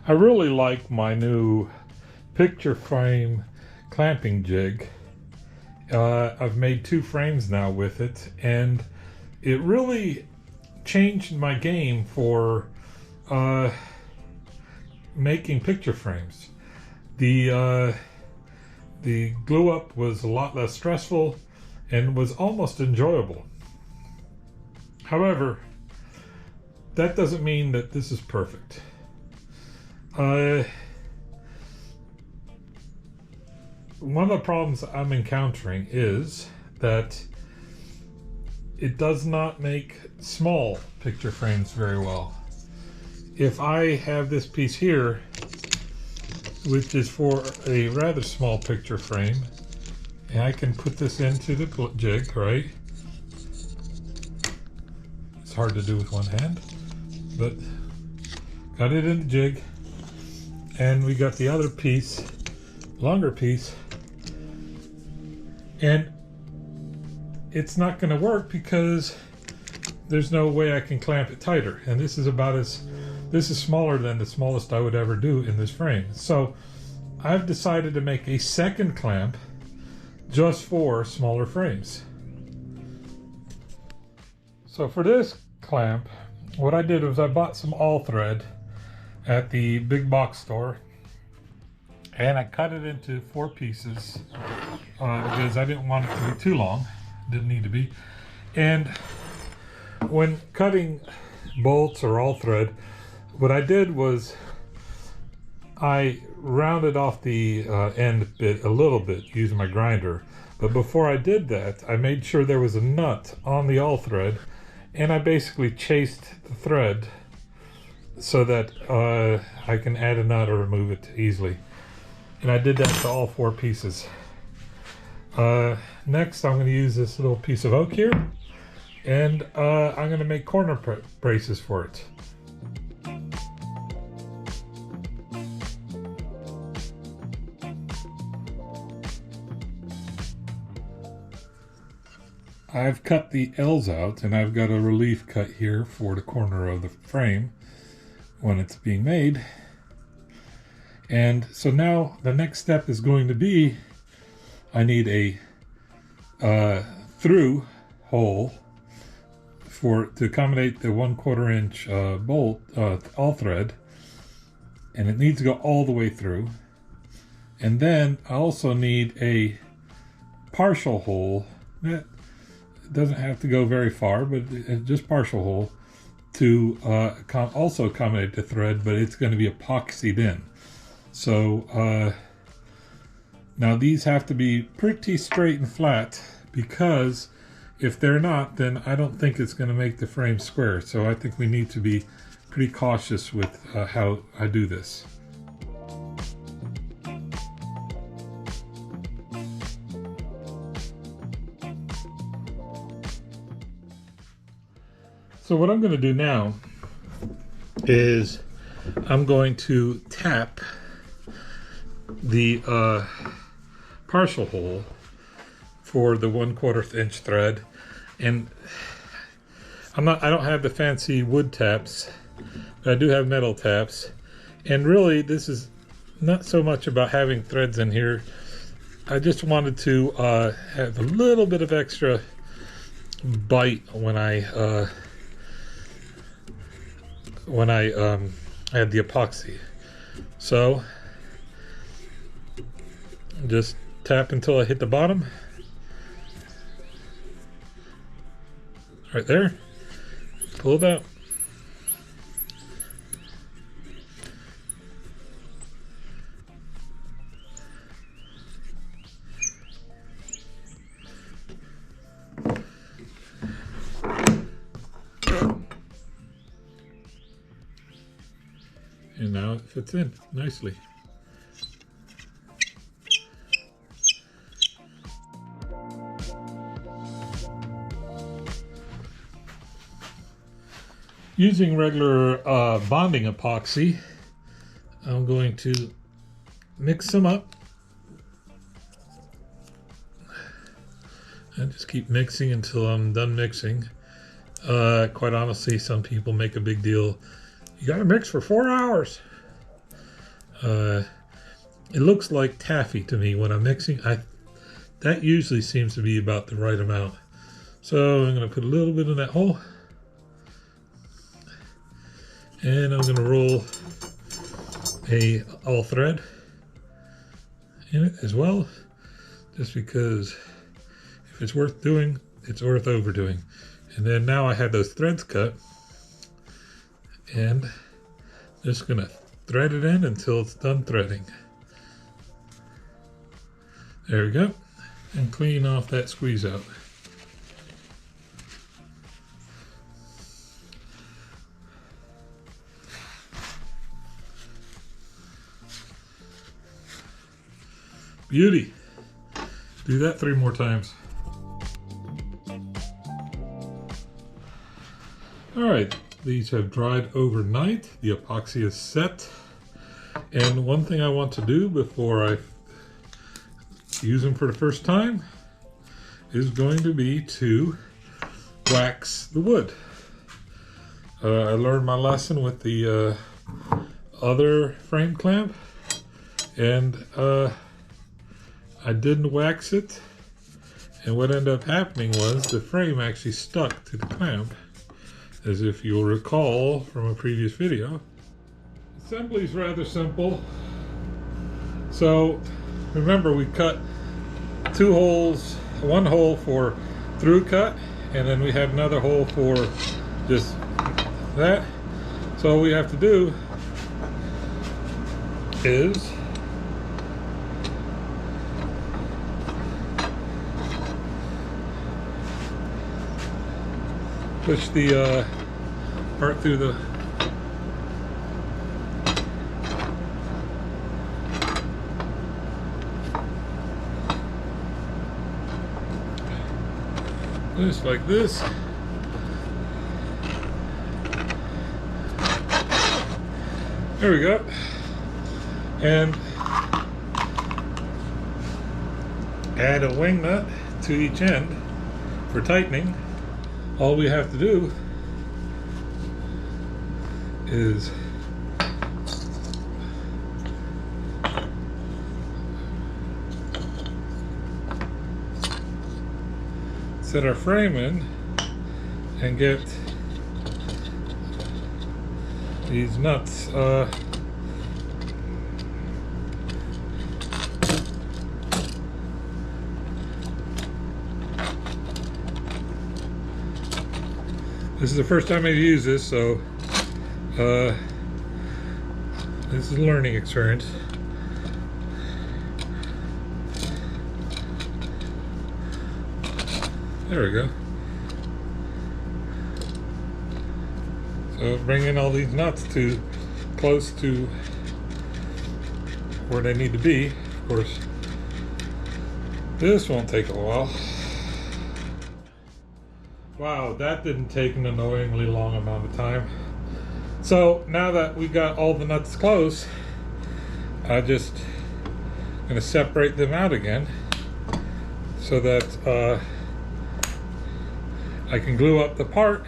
I really like my new picture frame clamping jig. I've made 2 frames now with it, and it really changed my game for making picture frames. The glue up was a lot less stressful and was almost enjoyable. However, that doesn't mean that this is perfect. One of the problems I'm encountering is that it does not make small picture frames very well. If I have this piece here, which is for a rather small picture frame, and I can put this into the jig, right? It's hard to do with one hand, but got it in the jig. And we got the other piece, longer piece, and it's not going to work because there's no way I can clamp it tighter. And this is smaller than the smallest I would ever do in this frame. So I've decided to make a second clamp just for smaller frames. So for this clamp, what I did was I bought some all thread at the big box store, and I cut it into 4 pieces because I didn't want it to be too long. Didn't need to be. And when cutting bolts or all thread, what I did was I rounded off the end bit a little bit using my grinder. But before I did that, I made sure there was a nut on the all thread, and I basically chased the thread so that I can add a nut or remove it easily. And I did that to all 4 pieces. Next, I'm going to use this little piece of oak here, and I'm going to make corner braces for it. I've cut the L's out, and I've got a relief cut here for the corner of the frame when it's being made. And so now the next step is going to be, I need a through hole to accommodate the 1/4 inch bolt all thread, and it needs to go all the way through. And then I also need a partial hole that doesn't have to go very far, but just partial hole to also accommodate the thread, but it's going to be epoxied in. So now these have to be pretty straight and flat, because if they're not, then I don't think it's going to make the frame square. So I think we need to be pretty cautious with how I do this. So what I'm going to do now is I'm going to tap the partial hole for the 1/4 inch thread, and I don't have the fancy wood taps, but I do have metal taps. And really, this is not so much about having threads in here. I just wanted to have a little bit of extra bite when I add the epoxy. So just tap until I hit the bottom. Right there. Pull it out. And now it fits in nicely. Using regular bonding epoxy, I'm going to mix them up and just keep mixing until I'm done mixing. Quite honestly, some people make a big deal. You gotta mix for 4 hours. It looks like taffy to me when I'm mixing. That usually seems to be about the right amount. So I'm going to put a little bit in that hole. And I'm going to roll a all thread in it as well, just because if it's worth doing, it's worth overdoing. And then now I have those threads cut, and just going to thread it in until it's done threading. There we go. And clean off that squeeze out. Beauty. Do that 3 more times. All right, these have dried overnight. The epoxy is set. And one thing I want to do before I use them for the first time is going to be to wax the wood. I learned my lesson with the other frame clamp, and I didn't wax it, and what ended up happening was the frame actually stuck to the clamp, as if you'll recall from a previous video. Assembly is rather simple. So remember, we cut 2 holes, 1 hole for through cut, and then we have another hole for just that. So all we have to do is push the part through the just like this. There we go. And add a wing nut to each end for tightening. All we have to do is set our frame in and get these nuts this is the first time I've used this, so this is a learning experience. There we go. So bring in all these nuts to close to where they need to be. Of course, this won't take a while. Wow, that didn't take an annoyingly long amount of time. So now that we got all the nuts close, I just gonna separate them out again so that I can glue up the part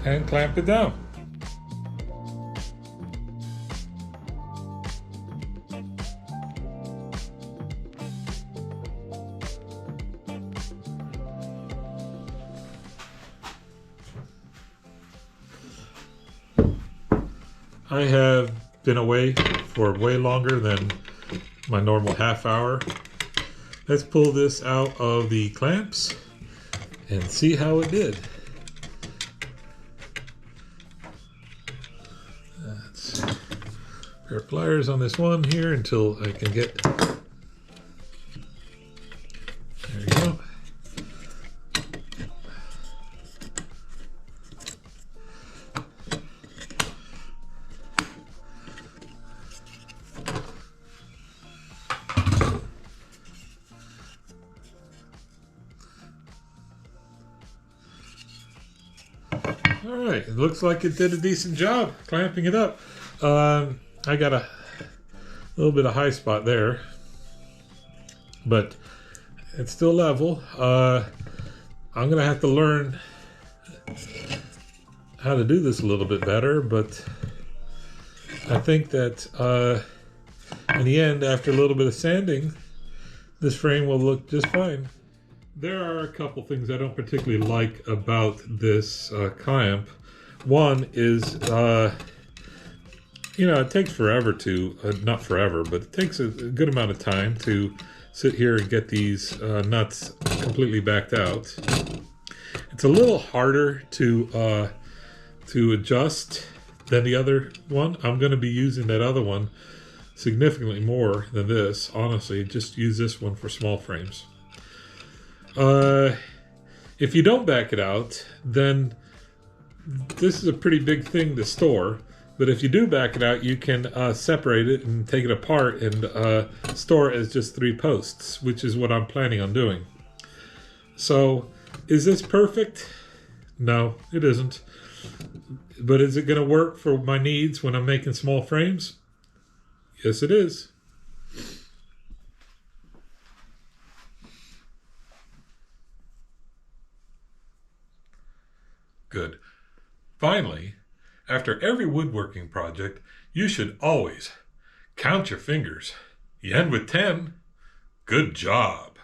and clamp it down. I have been away for way longer than my normal half hour. Let's pull this out of the clamps and see how it did. Let's pair of pliers on this one here until I can get. There you go. All right, it looks like it did a decent job clamping it up. I got a little bit of high spot there, but it's still level. I'm gonna have to learn how to do this a little bit better, but I think that In the end, after a little bit of sanding, this frame will look just fine. There are a couple things I don't particularly like about this clamp. One is, it takes forever to, not forever, but it takes a good amount of time to sit here and get these nuts completely backed out. It's a little harder to adjust than the other one. I'm going to be using that other one significantly more than this. Honestly, just use this one for small frames. If you don't back it out, then this is a pretty big thing to store. But if you do back it out, you can separate it and take it apart and store it as just 3 posts, which is what I'm planning on doing. So, is this perfect? No, it isn't. But is it going to work for my needs when I'm making small frames? Yes, it is. Good. Finally, after every woodworking project, you should always count your fingers. You end with 10. Good job.